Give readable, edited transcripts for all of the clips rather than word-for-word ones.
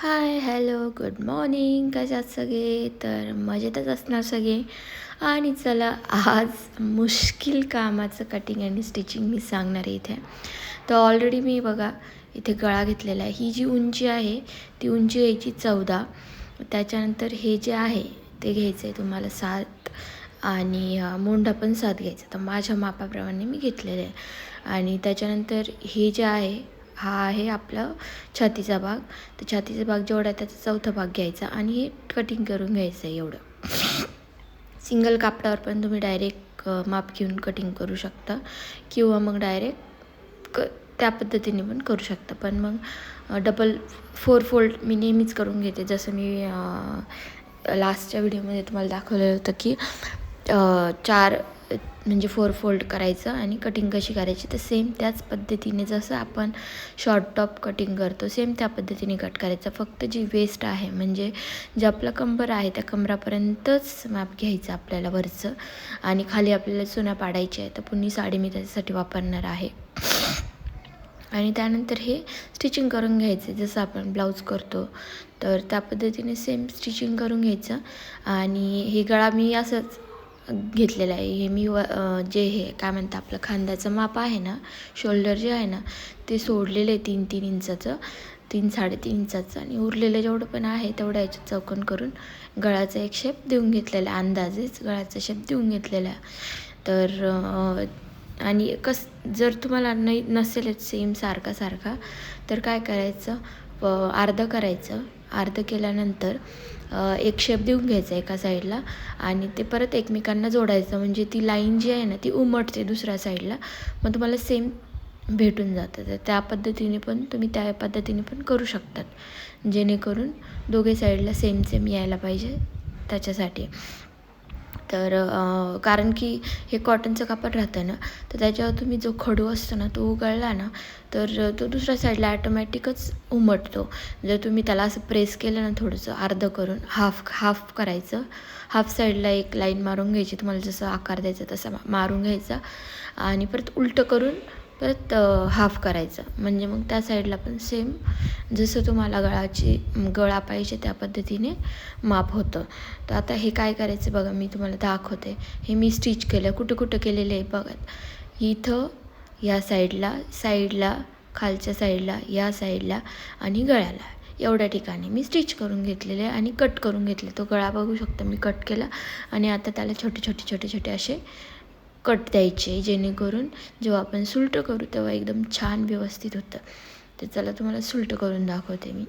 Hi hello good morning. कसे आहात सगळे? तर मजेतच असणार सगळे. आणि चला आज मुश्किल कामाचं कटिंग आणि स्टिचिंग मी सांगणार आहे इथे. तर ऑलरेडी मी बघा इथे गळा घेतलेला आहे. ही जी उंची आहे ती उंची घ्यायची 14. त्याच्यानंतर हे जे आहे ते घ्यायचं आहे तुम्हाला 7 आणि मोंढा पण 7 घ्यायचा. तर माझ्या मापाप्रमाणे मी घेतलेलं आहे. आणि त्याच्यानंतर हे जे आहे हा आहे आपलं छातीचा भाग. तर छातीचा भाग जेवढा आहे त्याचा चौथा भाग घ्यायचा आणि हे कटिंग करून घ्यायचं आहे एवढं. सिंगल कापडावर पण तुम्ही डायरेक्ट माप घेऊन कटिंग करू शकता किंवा मग डायरेक्ट त्या पद्धतीने पण करू शकता. पण मग डबल 4 फोल्ड मी नेहमीच करून घेते. जसं मी लास्टच्या व्हिडिओमध्ये तुम्हाला दाखवलेलं होतं की 4 म्हणजे 4 फोल्ड करायचं आणि कटिंग कशी करायची. तर सेम त्याच पद्धतीने जसं आपण शॉर्ट टॉप कटिंग करतो सेम त्या पद्धतीने कट करायचं. फक्त जी वेस्ट आहे म्हणजे जे आपलं कंबर आहे त्या कंबरापर्यंतच माप घ्यायचं आपल्याला वरचं. आणि खाली आपल्याला चुना पाडायची आहे. तर पुन्हा साडी मी त्याच्यासाठी वापरणार आहे. आणि त्यानंतर हे स्टिचिंग करून घ्यायचं जसं आपण ब्लाऊज करतो तर त्या पद्धतीने सेम स्टिचिंग करून घ्यायचं. आणि हे गळा मी असंच घेतलेलं आहे. हे मी जे हे काय म्हणतं आपलं खांद्याचं माप आहे ना, शोल्डर जे आहे ना ते सोडलेलं आहे 3-3 इंचाचं, 3-3.5 इंचाचं. आणि उरलेलं जेवढं पण आहे तेवढं याच्यात चौकोन करून गळ्याचा एक शेप देऊन घेतलेला आहे. अंदाजेच गळ्याचा शेप देऊन घेतलेला आहे. तर आणि जर तुम्हाला नसेलच सेम सारखा तर काय करायचं, अर्धं करायचं. अर्धं केल्यानंतर एक शेप देऊन घ्यायचा एका साईडला आणि ते परत एकमेकांना जोडायचं. म्हणजे ती लाईन जी आहे ना ती उमटते दुसऱ्या साईडला, मग तुम्हाला सेम भेटून जातं. तर त्या पद्धतीने पण तुम्ही त्या पद्धतीने पण करू शकतात, जेणेकरून दोघे साईडला सेम यायला पाहिजे त्याच्यासाठी. तर कारण की हे कॉटनचं कापड राहतं ना, तर त्याच्यावर तुम्ही जो खडू असतो ना तो उघडला ना तर तो दुसऱ्या साईडला ॲटोमॅटिकच उमटतो. जर तुम्ही त्याला असं प्रेस केलं ना थोडंसं अर्धं करून हाफ करायचं. हाफ साईडला एक लाईन मारून घ्यायची. तुम्हाला जसं आकार द्यायचा तसा मारून घ्यायचा आणि परत उलटं करून परत हाफ करायचं. म्हणजे मग त्या साईडला पण सेम जसं तुम्हाला गळा पाहिजे त्या पद्धतीने माप होतं. तर आता हे काय करायचं बघा, मी तुम्हाला दाखवते. हे मी स्टिच केलं. कुठं केलेलं आहे बघा. इथं या साईडला खालच्या साईडला, या साईडला आणि गळ्याला एवढ्या ठिकाणी मी स्टिच करून घेतलेले आणि कट करून घेतले. तो गळा बघू शकता मी कट केला आणि आता त्याला छोटे असे कट द्यायचे, जेणेकरून जेव्हा आपण सुलटं करू तेव्हा एकदम छान व्यवस्थित होतं. तर चला तुम्हाला सुलटं करून दाखवते मी.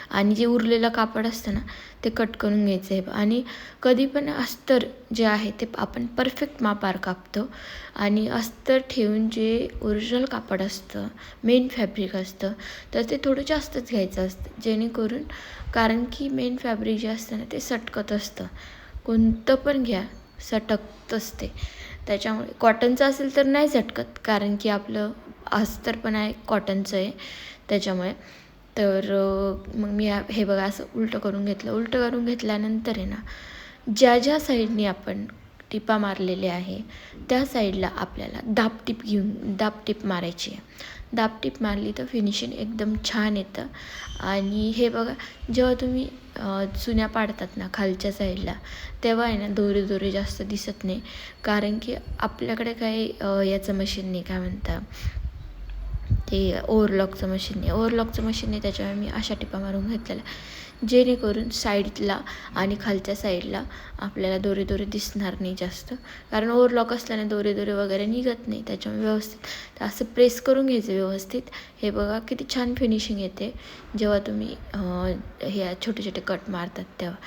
आणि जे उरलेलं कापड असतं ना ते कट करून घ्यायचं आहे. आणि कधी पण अस्तर जे आहे ते आपण परफेक्ट मापावर कापतो आणि अस्तर ठेवून जे ओरिजिनल कापड असतं, मेन फॅब्रिक असतं, तर ते थोडं जास्तच घ्यायचं असतं, जेणेकरून कारण की मेन फॅब्रिक जे असतं ना ते सटकत असतं. कोणतं पण घ्या सटकतंच ते. त्याच्यामुळे कॉटनचं असेल तर नाही झटकत, कारण की आपलं अस्तर पण आहे कॉटनचं आहे त्याच्यामुळे. तर मग मी हे बघा असं उलटं करून घेतलं. उलटं करून घेतल्यानंतर आहे ना, ज्या साईडने आपण टिपा मारलेले आहे त्या साईडला आपल्याला दाबटीप मारायची आहे. दाबटीप मारली तर फिनिशिंग एकदम छान येतं. आणि हे बघा, जेव्हा तुम्ही चुन्या पाडतात ना खालच्या साईडला तेव्हा आहे ना दोरे जास्त दिसत नाही, कारण की आपल्याकडे काही याचं मशीन नाही, काय म्हणता ते ओव्हरलॉकचं मशीन नाही. त्याच्यामुळे मी अशा टिपा मारून घेतलेल्या, जेणेकरून साईडला आणि खालच्या साईडला आपल्याला दोरे दिसणार नाही जास्त. कारण ओव्हरलॉक असल्याने दोरे वगैरे निघत नाही. त्याच्यामुळे व्यवस्थित तर असं प्रेस करून घ्यायचं व्यवस्थित. हे बघा किती छान फिनिशिंग येते जेव्हा तुम्ही हे छोटे कट मारतात तेव्हा.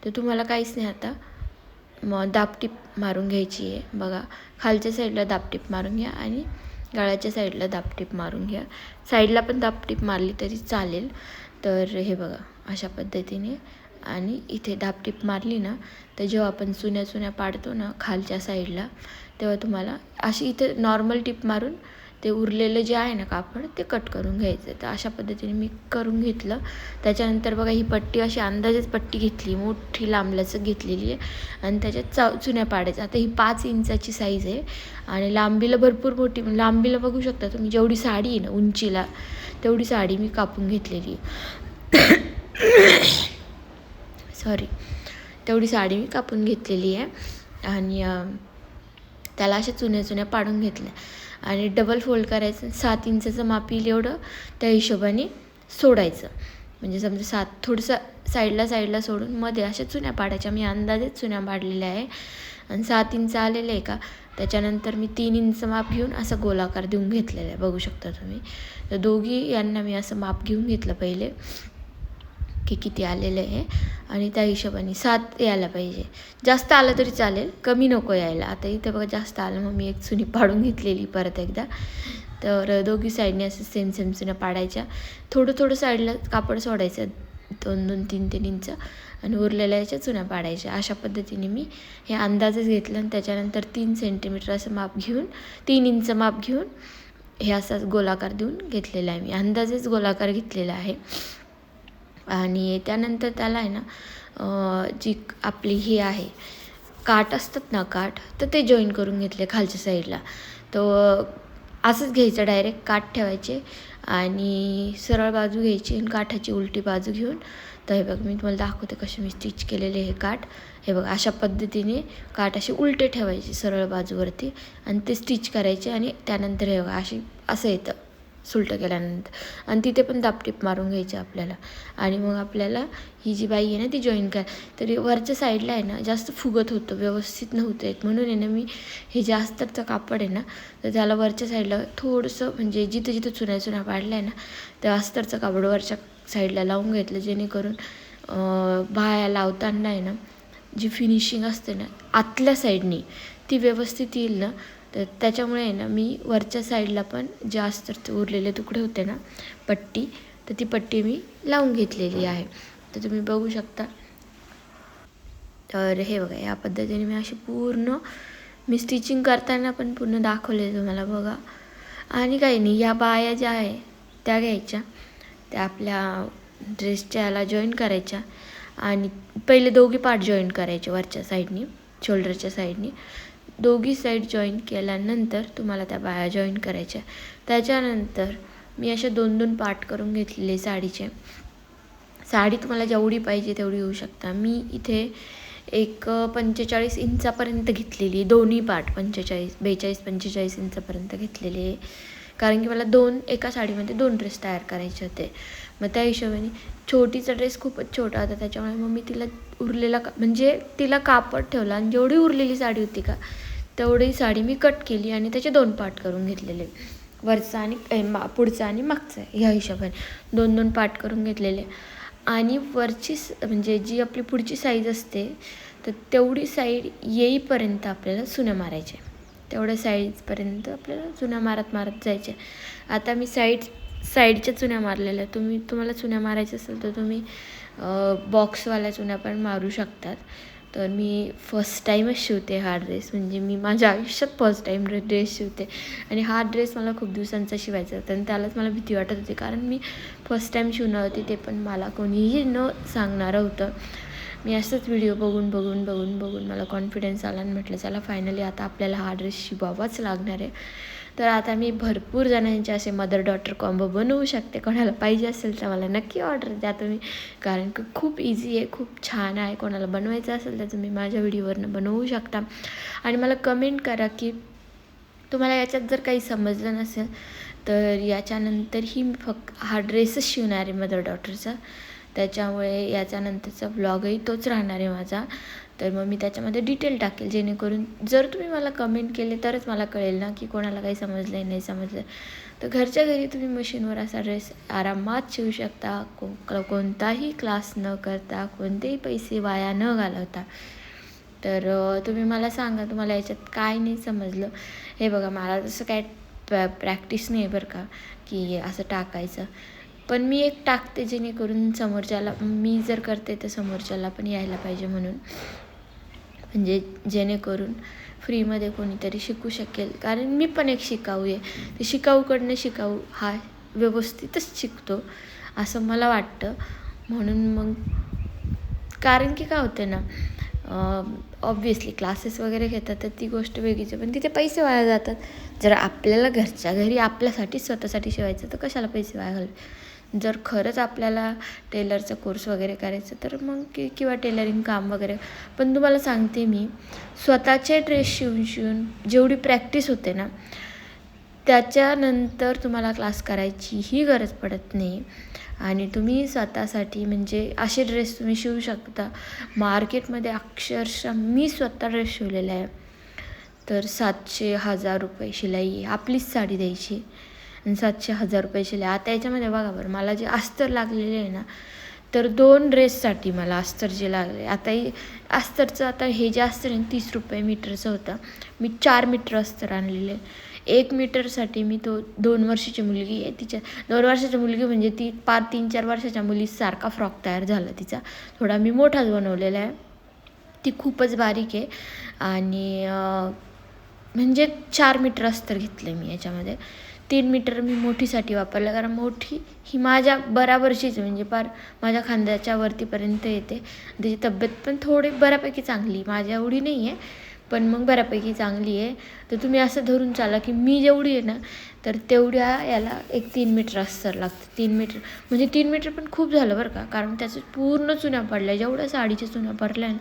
तर तुम्हाला काहीच नाही, आता मग दाबटीप मारून घ्यायची आहे बघा. खालच्या साईडला दाबटीप मारून घ्या आणि गळ्याच्या साईडला दाबटीप मारून घ्या. साईडला पण दाबटीप मारली तरी चालेल. तर हे बघा अशा पद्धतीने. आणि इथे दाबटीप मारली ना तर जेव्हा आपण चुन्या पाडतो ना खालच्या साईडला, तेव्हा तुम्हाला अशी इथे नॉर्मल टिप मारून ते उरलेलं जे आहे ना कापड ते कट करून घ्यायचं. तर अशा पद्धतीने मी करून घेतलं. त्याच्यानंतर बघा ही पट्टी अशी अंदाजेच पट्टी घेतली, मोठी लांबल्याचं घेतलेली आहे आणि त्याच्यात चुन्या पाडायचं. आता ही 5 इंचाची साईज आहे आणि लांबीला भरपूर मोठी, लांबीला बघू शकता तुम्ही जेवढी साडी आहे ना उंचीला तेवढी साडी मी कापून घेतलेली. सॉरी, तेवढी साडी मी कापून घेतलेली आहे आणि त्याला अशा चुन्या पाडून घेतल्या आणि डबल फोल्ड करायचं. 7 इंचाचं माप येईल एवढं त्या हिशोबाने सोडायचं. म्हणजे समजा 7 थोडंसं साईडला सोडून मध्ये अशा चुन्या पाडायच्या. मी अंदाजेच चुन्या पाडलेल्या आहे आणि 7 इंच आलेलं आहे का, त्याच्यानंतर मी 3 इंच माप घेऊन असा गोलाकार देऊन घेतलेला आहे, बघू शकता तुम्ही. तर दोघी यांना मी असं माप घेऊन घेतलं पहिले की किती आलेलं आहे आणि त्या हिशोबाने 7 यायला पाहिजे. जास्त आलं तरी चालेल, कमी नको यायला. आता इथं बघा जास्त आलं, मग मी एक चुनी पाडून घेतलेली परत एकदा. तर दोघी साईडने असं सेम चुन्या पाडायच्या. थोडं साईडला कापड सोडायचं 2-2, 3-3 इंच आणि उरलेल्या याच्या चुन्या पाडायच्या. अशा पद्धतीने मी हे अंदाजच घेतलं आणि त्याच्यानंतर 3 सेंटीमीटर असं माप घेऊन 3 इंच माप घेऊन हे असाच गोलाकार देऊन घेतलेला आहे. मी अंदाजेच गोलाकार घेतलेला आहे आणि त्यानंतर त्याला आहे ना जी आपली ही आहे काठ असतात ना, काठ, तर ते जॉईन करून घेतले खालच्या साईडला. तर असंच घ्यायचं, डायरेक्ट काठ ठेवायचे आणि सरळ बाजू घ्यायची आणि काठाची उलटी बाजू घेऊन. तर हे बघ मी तुम्हाला दाखवते कसे मी स्टिच केलेले हे काठ. हे बघ अशा पद्धतीने काठ असे उलटे ठेवायचे सरळ बाजूवरती आणि ते स्टिच करायचे आणि त्यानंतर हे बघा असं येतं सुलटं केल्यानंतर आणि तिथे पण दापटीप मारून घ्यायचे आपल्याला. आणि मग आपल्याला ही जी बाई आहे ना ती जॉईन तरी वरच्या साईडला आहे ना जास्त फुगत होतं, व्यवस्थित नव्हतं येत. म्हणून आहे ना मी हे जे अस्तरचं कापड आहे ना, तर त्याला वरच्या साईडला थोडंसं म्हणजे जिथं चुन्या पाडल्या आहे ना, त्या अस्तरचं कापड वरच्या साईडला लावून घेतलं, जेणेकरून बाया लावताना आहे ना जी फिनिशिंग असते ना आतल्या साईडनी ती व्यवस्थित येईल ना. तर त्याच्यामुळे आहे ना मी वरच्या साईडला पण जास्त उरलेले तुकडे होते ना पट्टी, तर ती पट्टी मी लावून घेतलेली आहे. तर तुम्ही बघू शकता. तर हे बघा या पद्धतीने मी अशी पूर्ण मी स्टिचिंग करताना पण पूर्ण दाखवले तुम्हाला बघा. आणि काही नाही, या बाया ज्या आहे त्या घ्यायच्या, त्या आपल्या ड्रेसच्या याला जॉईन करायच्या आणि पहिले दोघी पार्ट जॉईन करायचे वरच्या साईडनी, शोल्डरच्या साईडनी. दोघी साईड जॉईन केल्यानंतर तुम्हाला त्या बाया जॉईन करायच्या. त्याच्यानंतर मी अशा 2-2 पार्ट करून घेतलेले साडीचे. साडी तुम्हाला जेवढी पाहिजे तेवढी घेऊ शकता. मी इथे एक 45 इंचापर्यंत घेतलेली, दोन्ही पार्ट 42-45 इंचापर्यंत घेतलेले आहे. कारण की मला एका साडीमध्ये 2 ड्रेस तयार करायचे होते. मग त्या हिशोबाने छोटीचा ड्रेस खूपच छोटा होता, त्याच्यामुळे मग मी तिला उरलेला म्हणजे तिला कापड ठेवला आणि जेवढी उरलेली साडी होती का तेवढी साडी मी कट केली आणि त्याचे 2 पार्ट करून घेतलेले, वरचा आणि पुढचा आणि मागचा. ह्या हिशोबाने 2-2 पार्ट करून घेतलेले. आणि वरची म्हणजे जी आपली पुढची साईज असते तर तेवढी साईड येईपर्यंत आपल्याला चुन्या मारायच्या. तेवढ्या साईजपर्यंत आपल्याला चुन्या मारत जायच्या. आता मी साईडच्या चुन्या मारलेल्या. तुम्हाला चुन्या मारायच्या असेल तर तुम्ही बॉक्सवाल्या चुन्या पण मारू शकतात. तर मी फर्स्ट टाईमच शिवते हा ड्रेस, म्हणजे मी माझ्या आयुष्यात फर्स्ट टाईम ड्रेस शिवते आणि हा ड्रेस मला खूप दिवसांचा शिवायचा होता आणि त्यालाच मला भीती वाटत होती, कारण मी फर्स्ट टाईम शिवणार होती, ते पण मला कोणीही न सांगणारं होतं. मी असंच व्हिडिओ बघून मला कॉन्फिडन्स आला आणि म्हटलं चला फायनली आता आपल्याला हा ड्रेस शिवावाच लागणार आहे. तर आता मी भरपूर जणांचे असे मदर डॉटर कॉम्बो बनवू शकते. कोणाला पाहिजे असेल तर मला नक्की ऑर्डर द्या तुम्ही, कारण की खूप इझी आहे, खूप छान आहे. कोणाला बनवायचं असेल तर तुम्ही माझ्या व्हिडिओवरनं बनवू शकता आणि मला कमेंट करा की तुम्हाला याच्यात जर काही समजलं नसेल तर याच्यानंतरही मी फक्त हा ड्रेसच शिवणार आहे मदर डॉटरचा. त्याच्यामुळे याच्यानंतरचा व्लॉगही तोच राहणार आहे माझा. तर मग मी त्याच्यामध्ये डिटेल टाकेल, जेणेकरून जर तुम्ही मला कमेंट केले तरच मला कळेल ना की कोणाला काही समजलं आहे नाही समजलं. तर घरच्या घरी तुम्ही मशीनवर असा ड्रेस आरामात शिवू शकता, कोणताही क्लास न करता, कोणतेही पैसे वाया न घालवता. तर तुम्ही मला सांगा तुम्हाला याच्यात काय नाही समजलं. हे बघा मला तसं काय प्रॅक्टिस नाही आहे बरं का की असं टाकायचं, पण मी एक टाकते जेणेकरून समोरच्याला, मी जर करते तर समोरच्याला पण यायला पाहिजे, म्हणून म्हणजे जेणेकरून फ्रीमध्ये कोणीतरी शिकू शकेल. कारण मी पण एक शिकाऊ आहे, ते शिकाऊकडनं शिकाऊ हा व्यवस्थितच शिकतो असं मला वाटतं. म्हणून मग कारण की काय होतं ना, ऑब्व्हियसली क्लासेस वगैरे घेतात तर ती गोष्ट वेगळीच आहे, पण तिथे पैसे वाया जातात. जर आपल्याला घरच्या घरी आपल्यासाठी स्वतःसाठी शिवायचं तर कशाला पैसे वाया घालू. जर खरंच आपल्याला टेलरचा कोर्स वगैरे करायचं तर मग किंवा टेलरिंग काम वगैरे. पण तुम्हाला सांगते मी, स्वतःचे ड्रेस शिवून जेवढी प्रॅक्टिस होते ना, त्याच्यानंतर तुम्हाला क्लास करायचीही गरज पडत नाही. आणि तुम्ही स्वतःसाठी म्हणजे असे ड्रेस तुम्ही शिवू शकता. मार्केटमध्ये अक्षरशः मी स्वतः ड्रेस शिवलेला आहे, तर 700-1000 रुपये शिलाई आहे. आपलीच साडी द्यायची आणि 700-1000 रुपये शिलाई. आता याच्यामध्ये बघा बरं, मला जे अस्तर लागलेले आहे ना, तर 2 ड्रेससाठी मला अस्तर जे लागले, आताही अस्तरचं आता हे जे अस्तर आहे 30 रुपये मीटरचं होतं. मी 4 मीटर अस्तर आणलेले. 1 मीटरसाठी मी तो 2 वर्षाची मुलगी आहे, तिच्या 2 वर्षाची मुलगी म्हणजे ती 3-4 वर्षाच्या मुलीसारखा फ्रॉक तयार झाला तिचा. थोडा मी मोठाच बनवलेला आहे. ती खूपच बारीक आहे आणि म्हणजे 4 मीटर अस्तर घेतलं मी याच्यामध्ये. 3 मीटर मी मोठीसाठी वापरलं, कारण मोठी ही माझ्या बराबरचीच म्हणजे पार माझ्या खांद्याच्या वरतीपर्यंत येते. त्याची तब्येत पण थोडी बऱ्यापैकी चांगली, माझ्या एवढी नाही आहे पण मग बऱ्यापैकी चांगली आहे. तर तुम्ही असं धरून चाला की मी जेवढी आहे ना, तर तेवढ्या याला 3 मीटर अस्तर लागतं. 3 मीटर म्हणजे 3 मीटर पण खूप झालं बरं का, कारण त्याचं पूर्ण चुन्या पडल्या. जेवढ्या साडीच्या चुन्या पडल्या ना,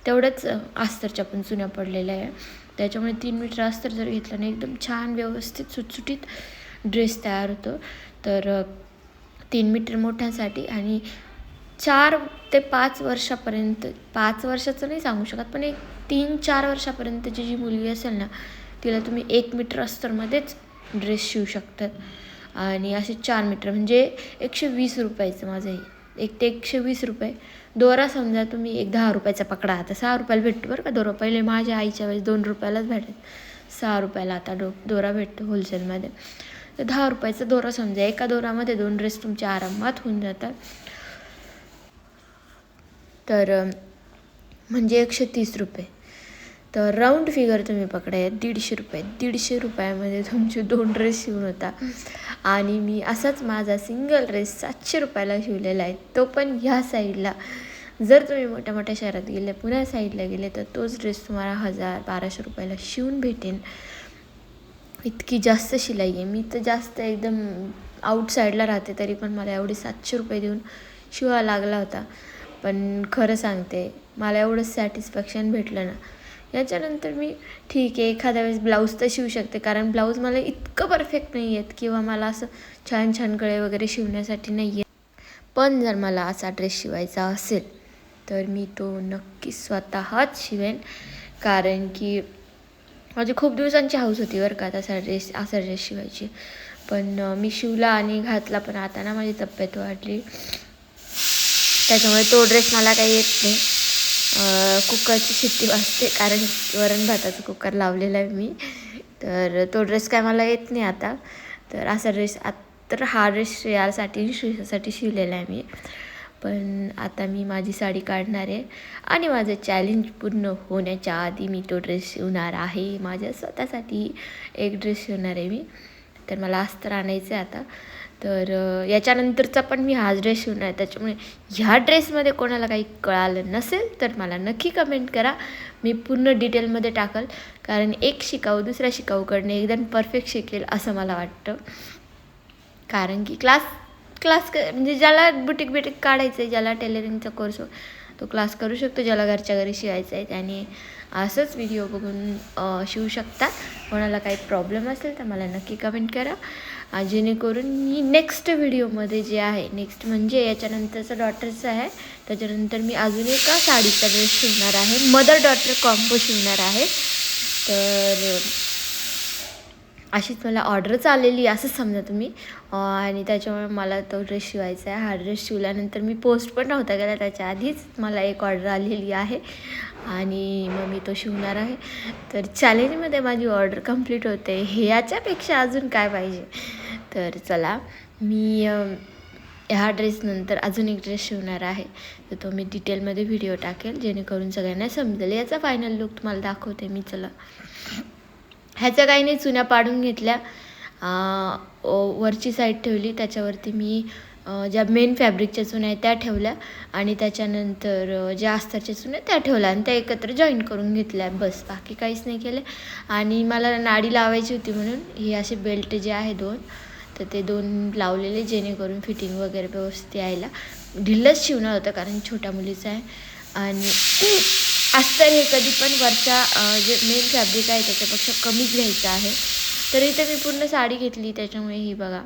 तेवढ्याच अस्तरच्या पण चुन्या पडलेल्या आहे. त्याच्यामुळे 3 मीटर अस्तर जर घेतलं ना, एकदम छान व्यवस्थित सुटसुटीत ड्रेस तयार होतो. तर 3 मीटर मोठ्यासाठी आणि 4 ते 5 वर्षापर्यंत, 5 वर्षाचं नाही सांगू शकत, पण एक 3-4 वर्षापर्यंतची जी मुलगी असेल ना, तिला तुम्ही 1 मीटर अस्तरमध्येच ड्रेस शिवू शकतात. आणि असे 4 मीटर म्हणजे 120 रुपयाचं माझं हे. एक ते 120 रुपये. दोरा समजा तुम्ही एक 10 रुपयाचा पकडा, आता 6 रुपयाला भेटतो बरं का दोरा. पहिले माझ्या आईच्या वेळेस 2 रुपयालाच भेटायचं, 6 रुपयाला आता दोरा भेटतो होलसेलमध्ये. तर 10 रुपयाचा दोरा समजा, एका दोरामध्ये 2 ड्रेस तुमचे आरामात होऊन जातात. तर म्हणजे 130 रुपये. तर राऊंड फिगर तुम्ही पकडा, 150 रुपये. 150 रुपयामध्ये तुमचे 2 ड्रेस शिवून होता. आणि मी असाच माझा सिंगल ड्रेस 700 रुपयाला शिवलेला आहे, तो पण ह्या साईडला. जर तुम्ही मोठ्या मोठ्या शहरात गेले, पुण्या साईडला गेले, तर तोच ड्रेस तुम्हाला 1000-1200 रुपयाला शिवून भेटेन. इतकी जास्त शिलाई आहे. मी तर जास्त एकदम आउटसाईडला राहते, तरी पण मला एवढे 700 रुपये देऊन शिवायला लागला होता. पण खरं सांगते, मला एवढं सॅटिस्फॅक्शन भेटलं ना. याच्यानंतर मी ठीक आहे एखाद्या वेळेस ब्लाऊज तर शिवू शकते, कारण ब्लाऊज मला इतकं परफेक्ट नाही आहेत किंवा मला असं छान छान गळे वगैरे शिवण्यासाठी नाही आहे. पण जर मला असा ड्रेस शिवायचा असेल तर मी तो नक्की स्वतःच शिवेन, कारण की माझी खूप दिवसांची हौस होती बरं का असा ड्रेस शिवायची. पण मी शिवला आणि घातला, पण आता ना माझी तब्येत वाढली, त्याच्यामुळे तो ड्रेस मला काही येत नाही. कुकरची शिट्टी वाजते, कारण वरण भाताचं कुकर लावलेलं आहे मी, तर तो ड्रेस काय मला येत नाही आता. तर असा ड्रेस तर हा ड्रेस श्रेयासाठी शिवलेला आहे मी. पण आता मी माझी साडी काढणार आहे आणि माझं चॅलेंज पूर्ण होण्याच्या आधी मी तो ड्रेस शिवणार आहे. माझ्या स्वतःसाठी एक ड्रेस शिवणार आहे मी. तर मला अस्तर आणायचं आहे आता. तर याच्यानंतरचा पण मी हा ड्रेस शिवणार आहे. त्याच्यामुळे ह्या ड्रेसमध्ये कोणाला काही कळालं नसेल तर मला नक्की कमेंट करा, मी पूर्ण डिटेलमध्ये टाकल. कारण एक शिकाऊ दुसऱ्या शिकाऊकडनं एकदम परफेक्ट शिकेल असं मला वाटतं. कारण की क्लास म्हणजे ज्याला बुटीक काढायचं आहे, ज्याला टेलरिंगचा कोर्स तो क्लास करू शकतो, ज्याला घरच्या घरी शिवायचं आहे त्याने असंच व्हिडिओ बघून शिवू शकता. कोणाला काही प्रॉब्लेम असेल तर मला नक्की कमेंट करा, जेणेकरून मी नेक्स्ट व्हिडिओमध्ये जे आहे, नेक्स्ट म्हणजे याच्यानंतरचं डॉटरचं आहे, त्याच्यानंतर मी अजून एका साडीचा ड्रेस शिवणार आहे, मदर डॉटर कॉम्बो शिवणार आहे. तर अशीच मला ऑर्डरच आलेली असं समजा तुम्ही, आणि त्याच्यामुळे मला तो ड्रेस शिवायचा आहे. हा ड्रेस शिवल्यानंतर मी पोस्ट पण नव्हता केला, त्याच्या आधीच मला एक ऑर्डर आलेली आहे आणि मग मी तो शिवणार आहे. तर चॅलेंजमध्ये माझी ऑर्डर कंप्लीट होते, हे याच्यापेक्षा अजून काय पाहिजे. तर चला, मी ह्या ड्रेसनंतर अजून एक ड्रेस शिवणार आहे, तर तो मी डिटेलमध्ये व्हिडिओ टाकेल, जेणेकरून सगळ्यांना समजेल. याचा फायनल लुक तुम्हाला दाखवते मी. चला, ह्याचं काही नाही, चुन्या पाडून घेतल्या, वरची साईड ठेवली, त्याच्यावरती मी ज्या मेन फॅब्रिकच्या चुन्या आहेत त्या ठेवल्या आणि त्याच्यानंतर ज्या अस्तरच्या चुन्या त्या ठेवल्या आणि त्या एकत्र जॉईन करून घेतल्या. बस बाकी काहीच नाही केलं. आणि मला नाडी लावायची होती म्हणून हे असे बेल्ट जे आहे 2 तर ते 2 लावलेले, जेणेकरून फिटिंग वगैरे व्यवस्थित यायला. ढिल्लच शिवणार होतं कारण छोट्या मुलीचं आहे. आणि अस्तर हे कधी पण वरच्या जे मेन फॅब्रिक आहे त्याच्यापेक्षा कमीच घ्यायचं आहे. तर इथे मी पूर्ण साडी घेतली, त्याच्यामुळे ही बघा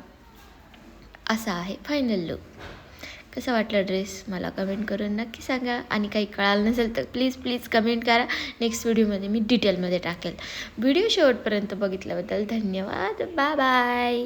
असा आहे फायनल लुक. कसा वाटला ड्रेस मला कमेंट करून नक्की सांगा. आणि काही कळालं नसेल तर प्लीज कमेंट करा. नेक्स्ट व्हिडिओमध्ये मी डिटेलमध्ये टाकेल. व्हिडिओ शेवटपर्यंत बघितल्याबद्दल धन्यवाद. बाय.